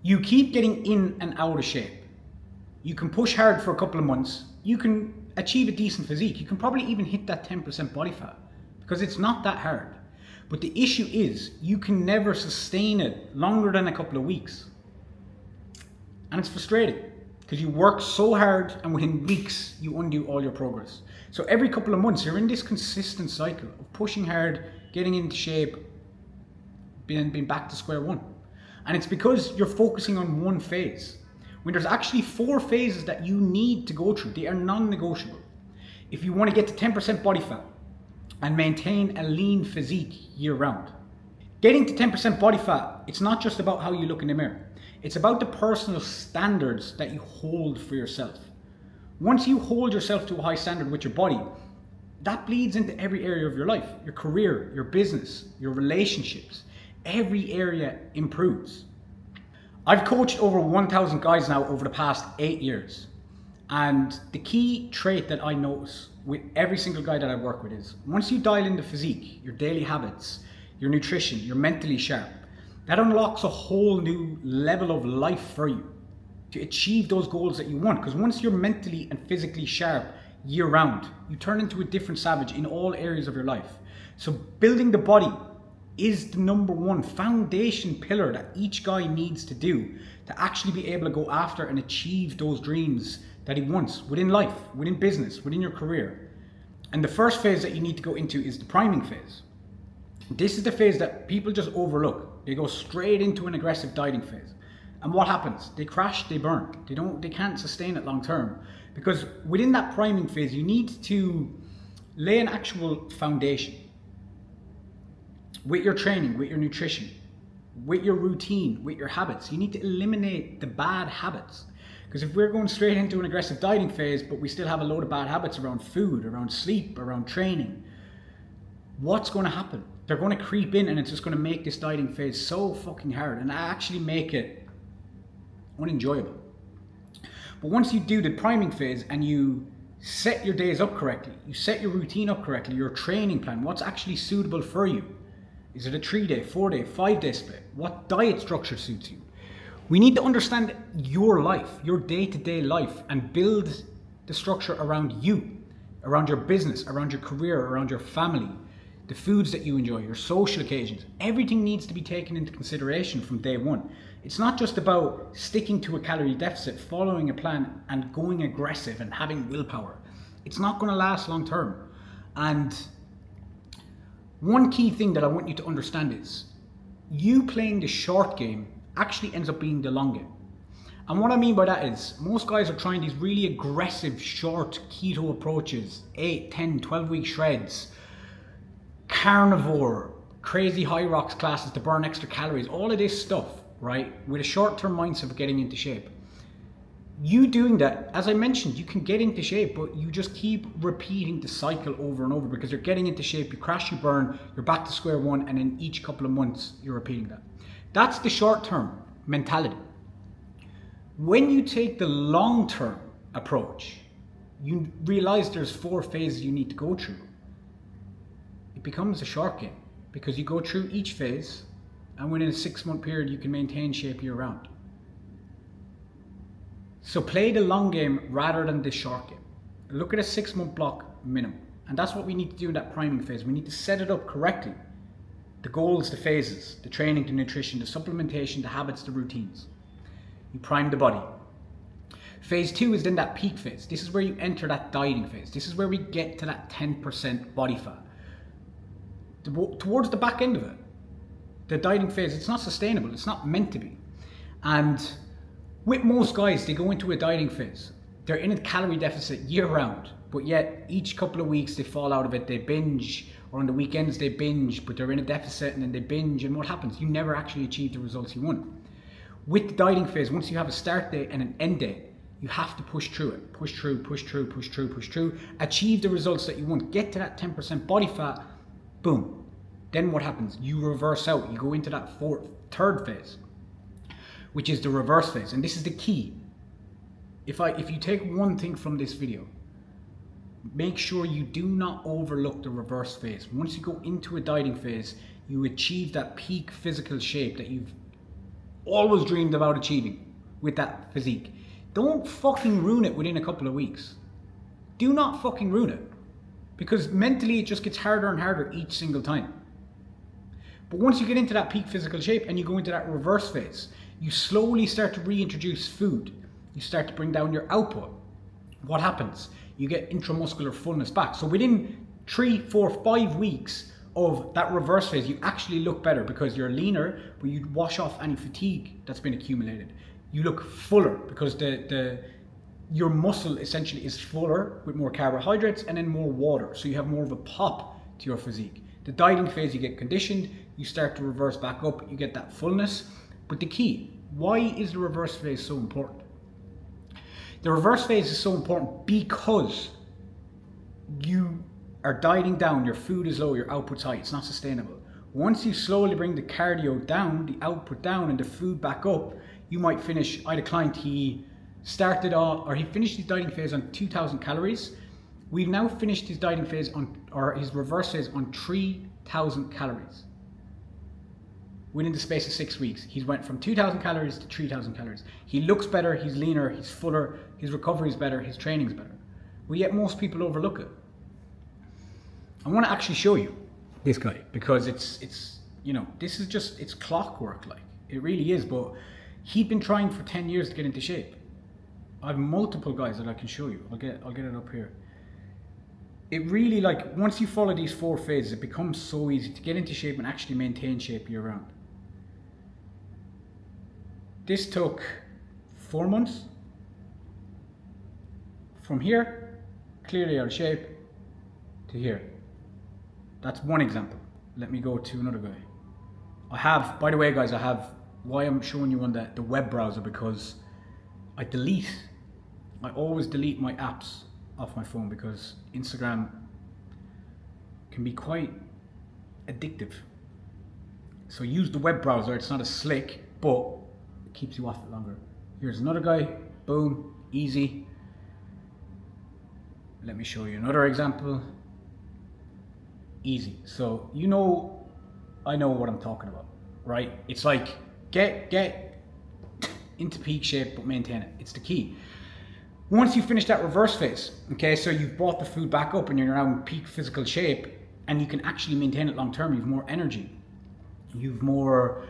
You keep getting in and out of shape. You can push hard for a couple of months. You can achieve a decent physique. You can probably even hit that 10% body fat because it's not that hard. But the issue is you can never sustain it longer than a couple of weeks. And it's frustrating because you work so hard and within weeks you undo all your progress. So every couple of months you're in this consistent cycle of pushing hard, getting into shape, being back to square one. And it's because you're focusing on one phase when there's actually 4 phases that you need to go through. They are non-negotiable. If you want to get to 10% body fat and maintain a lean physique year round. Getting to 10% body fat, it's not just about how you look in the mirror. It's about the personal standards that you hold for yourself. Once you hold yourself to a high standard with your body, that bleeds into every area of your life. Your career, your business, your relationships. Every area improves. I've coached over 1,000 guys now over the past 8 years. And the key trait that I notice with every single guy that I work with is once you dial in the physique, your daily habits, your nutrition, you're mentally sharp, that unlocks a whole new level of life for you to achieve those goals that you want. Because once you're mentally and physically sharp year round, you turn into a different savage in all areas of your life. So building the body is the number one foundation pillar that each guy needs to do to actually be able to go after and achieve those dreams that he wants within life, within business, within your career. And the first phase that you need to go into is the priming phase. This is the phase that people just overlook. They go straight into an aggressive dieting phase. And what happens? They crash, they burn. They can't sustain it long term. Because within that priming phase, you need to lay an actual foundation with your training, with your nutrition, with your routine, with your habits. You need to eliminate the bad habits. Because if we're going straight into an aggressive dieting phase, but we still have a load of bad habits around food, around sleep, around training, what's going to happen? They're going to creep in and it's just going to make this dieting phase so fucking hard and actually make it unenjoyable. But once you do the priming phase and you set your days up correctly, you set your routine up correctly, your training plan, what's actually suitable for you. Is it a 3-day, 4-day, 5-day split? What diet structure suits you? We need to understand your life, your day-to-day life, and build the structure around you, around your business, around your career, around your family, the foods that you enjoy, your social occasions. Everything needs to be taken into consideration from day one. It's not just about sticking to a calorie deficit, following a plan, and going aggressive and having willpower. It's not going to last long term. And one key thing that I want you to understand is you playing the short game actually ends up being the long game. And what I mean by that is most guys are trying these really aggressive short keto approaches, 8, 10, 12-week shreds, carnivore, crazy high rocks classes to burn extra calories, all of this stuff, right? With a short-term mindset of getting into shape. You doing that, as I mentioned, you can get into shape, but you just keep repeating the cycle over and over because you're getting into shape, you crash, you burn, you're back to square one, and in each couple of months, you're repeating that. That's the short-term mentality. When you take the long-term approach, you realize there's 4 phases you need to go through. It becomes a short game because you go through each phase and within a 6-month period, you can maintain shape year round. So play the long game rather than the short game. Look at a 6-month block minimum. And that's what we need to do in that priming phase. We need to set it up correctly. The goals, the phases, the training, the nutrition, the supplementation, the habits, the routines. You prime the body. Phase 2 is then that peak phase. This is where you enter that dieting phase. This is where we get to that 10% body fat. Towards the back end of it, the dieting phase, it's not sustainable. It's not meant to be. And with most guys, they go into a dieting phase. They're in a calorie deficit year round, but yet each couple of weeks they fall out of it, they binge, or on the weekends they binge, but they're in a deficit and then they binge, and what happens? You never actually achieve the results you want. With the dieting phase, once you have a start date and an end date, you have to push through it. Push through, push through, push through, push through. Achieve the results that you want. Get to that 10% body fat, boom. Then what happens? You reverse out. You go into that third phase, which is the reverse phase. And this is the key. If you take one thing from this video, make sure you do not overlook the reverse phase. Once you go into a dieting phase, you achieve that peak physical shape that you've always dreamed about achieving with that physique. Don't fucking ruin it within a couple of weeks. Do not fucking ruin it. Because mentally it just gets harder and harder each single time. But once you get into that peak physical shape and you go into that reverse phase, you slowly start to reintroduce food. You start to bring down your output. What happens? You get intramuscular fullness back. So within 3, 4, 5 weeks of that reverse phase, you actually look better because you're leaner, but you wash off any fatigue that's been accumulated. You look fuller because your muscle essentially is fuller with more carbohydrates and then more water. So you have more of a pop to your physique. The dieting phase, you get conditioned, you start to reverse back up, you get that fullness. But the key, why is the reverse phase so important? The reverse phase is so important because you are dieting down, your food is low, your output's high, it's not sustainable. Once you slowly bring the cardio down, the output down and the food back up, you might finish, I had a client, he finished his dieting phase on 2,000 calories. We've now finished his dieting phase his reverse phase on 3,000 calories. Within the space of 6 weeks, he's went from 2,000 calories to 3,000 calories. He looks better, he's leaner, he's fuller, his recovery is better, his training's better. But yet most people overlook it. I want to actually show you this guy because it's this is just, it's clockwork, like it really is. But he'd been trying for 10 years to get into shape. I have multiple guys that I can show you. I'll get it up here. It really, like, once you follow these 4 phases, it becomes so easy to get into shape and actually maintain shape year round. This took 4 months. From here, clearly out of shape, to here. That's one example. Let me go to another guy. I have, by the way guys, why I'm showing you on the web browser, because I always delete my apps off my phone because Instagram can be quite addictive. So use the web browser, it's not as slick, but it keeps you off it longer. Here's another guy, boom, easy. Let me show you another example. Easy. So I know what I'm talking about, right? It's like get into peak shape but maintain it. It's the key. Once you finish that reverse phase, okay, so you've brought the food back up and you're now in peak physical shape and you can actually maintain it long term, you've more energy, you've more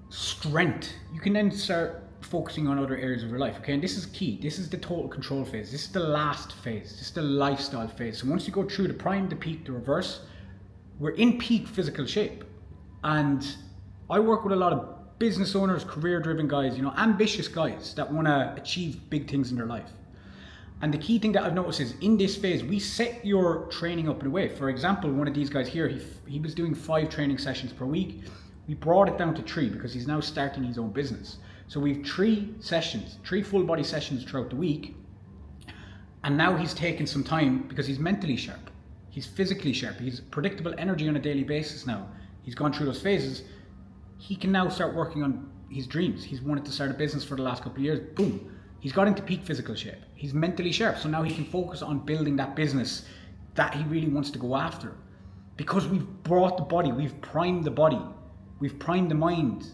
strength, you can then start focusing on other areas of your life, okay? And this is key. This is the total control phase. This is the last phase. This is the lifestyle phase. So once you go through the prime, the peak, the reverse, we're in peak physical shape. And I work with a lot of business owners, career-driven guys, ambitious guys that want to achieve big things in their life. And the key thing that I've noticed is in this phase, we set your training up in a way. For example, one of these guys here, he was doing 5 training sessions per week. We brought it down to 3 because he's now starting his own business. So we've 3 sessions, 3 full body sessions throughout the week. And now he's taken some time because he's mentally sharp. He's physically sharp. He's predictable energy on a daily basis now. He's gone through those phases. He can now start working on his dreams. He's wanted to start a business for the last couple of years. Boom. He's got into peak physical shape. He's mentally sharp. So now he can focus on building that business that he really wants to go after. Because we've brought the body, we've primed the body, we've primed the mind.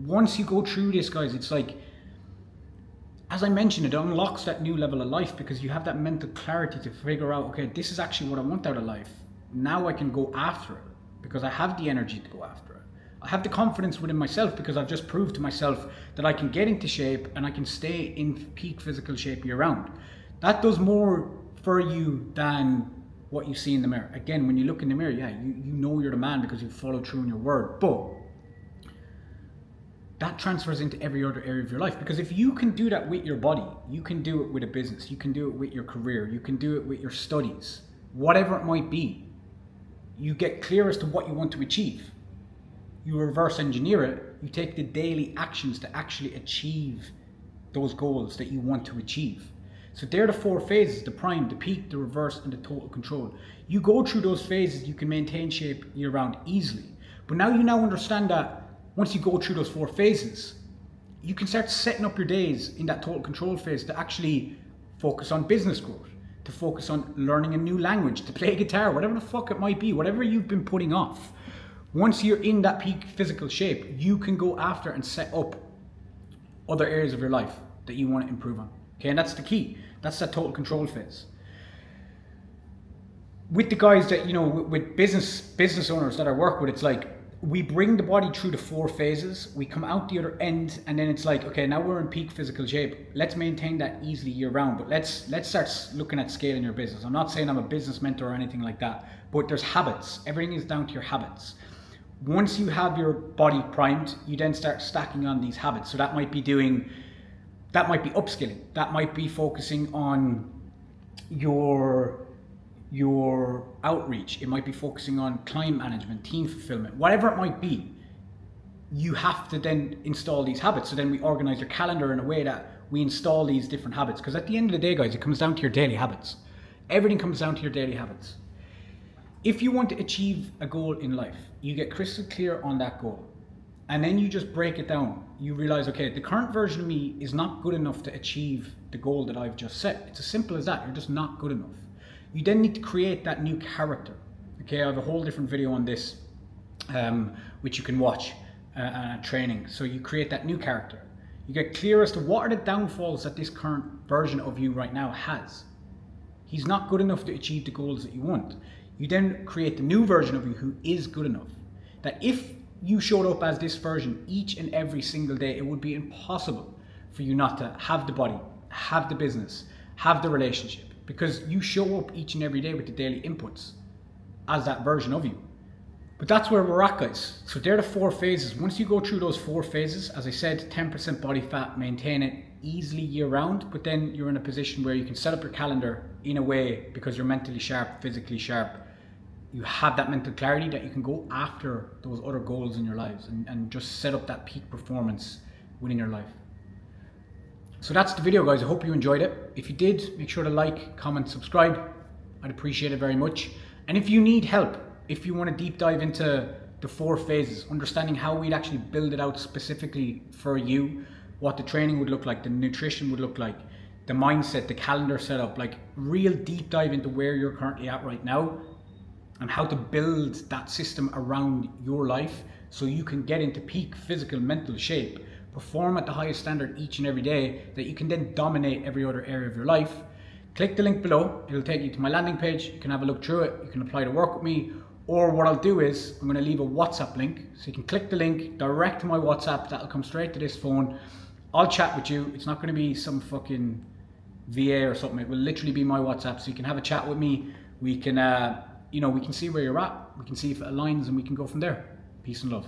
Once you go through this, guys, it's like, as I mentioned, it unlocks that new level of life because you have that mental clarity to figure out, okay, this is actually what I want out of life. Now I can go after it because I have the energy to go after it. I have the confidence within myself because I've just proved to myself that I can get into shape and I can stay in peak physical shape year round. That does more for you than what you see in the mirror. Again, when you look in the mirror, yeah, you know you're the man because you follow through on your word, but that transfers into every other area of your life. Because if you can do that with your body, you can do it with a business, you can do it with your career, you can do it with your studies, whatever it might be. You get clear as to what you want to achieve. You reverse engineer it, you take the daily actions to actually achieve those goals that you want to achieve. So they're the 4 phases, the prime, the peak, the reverse, and the total control. You go through those phases, you can maintain shape year round easily. But now you understand that once you go through those 4 phases, you can start setting up your days in that total control phase to actually focus on business growth, to focus on learning a new language, to play guitar, whatever the fuck it might be, whatever you've been putting off. Once you're in that peak physical shape, you can go after and set up other areas of your life that you want to improve on. Okay, and that's the key. That's that total control phase. With the guys that, you know, with business owners that I work with, it's like we bring the body through the 4 phases, we come out the other end, and then it's like, okay, now we're in peak physical shape. Let's maintain that easily year round, but let's start looking at scaling your business. I'm not saying I'm a business mentor or anything like that, but there's habits. Everything is down to your habits. Once you have your body primed, you then start stacking on these habits. So that might be upskilling. That might be focusing on your outreach. It might be focusing on client management, team fulfillment, whatever it might be. You have to then install these habits. So then we organize your calendar in a way that we install these different habits. Because at the end of the day, guys, it comes down to your daily habits. Everything comes down to your daily habits. If you want to achieve a goal in life, you get crystal clear on that goal. And then you just break it down. You realize, okay, the current version of me is not good enough to achieve the goal that I've just set. It's as simple as that. You're just not good enough. You then need to create that new character. Okay, I have a whole different video on this, which you can watch training. So you create that new character. You get clear as to what are the downfalls that this current version of you right now has. He's not good enough to achieve the goals that you want. You then create the new version of you who is good enough. That if you showed up as this version each and every single day, it would be impossible for you not to have the body, have the business, have the relationship, because you show up each and every day with the daily inputs as that version of you. But that's where we're at, guys. So they're the 4 phases. Once you go through those 4 phases, as I said, 10% body fat, maintain it easily year round, but then you're in a position where you can set up your calendar in a way, because you're mentally sharp, physically sharp, you have that mental clarity that you can go after those other goals in your lives and just set up that peak performance within your life. So that's the video, guys. I hope you enjoyed it. If you did, make sure to like, comment, subscribe. I'd appreciate it very much. And if you need help, if you want to deep dive into the 4 phases, understanding how we'd actually build it out specifically for you, what the training would look like, the nutrition would look like, the mindset, the calendar setup, like real deep dive into where you're currently at right now, and how to build that system around your life so you can get into peak physical, mental shape, perform at the highest standard each and every day, that you can then dominate every other area of your life. Click the link below. It'll take you to my landing page. You can have a look through it. You can apply to work with me. Or what I'll do is I'm going to leave a WhatsApp link. So you can click the link direct to my WhatsApp. That'll come straight to this phone. I'll chat with you. It's not going to be some fucking VA or something. It will literally be my WhatsApp. So you can have a chat with me. We can we can see where you're at, we can see if it aligns, and we can go from there. Peace and love.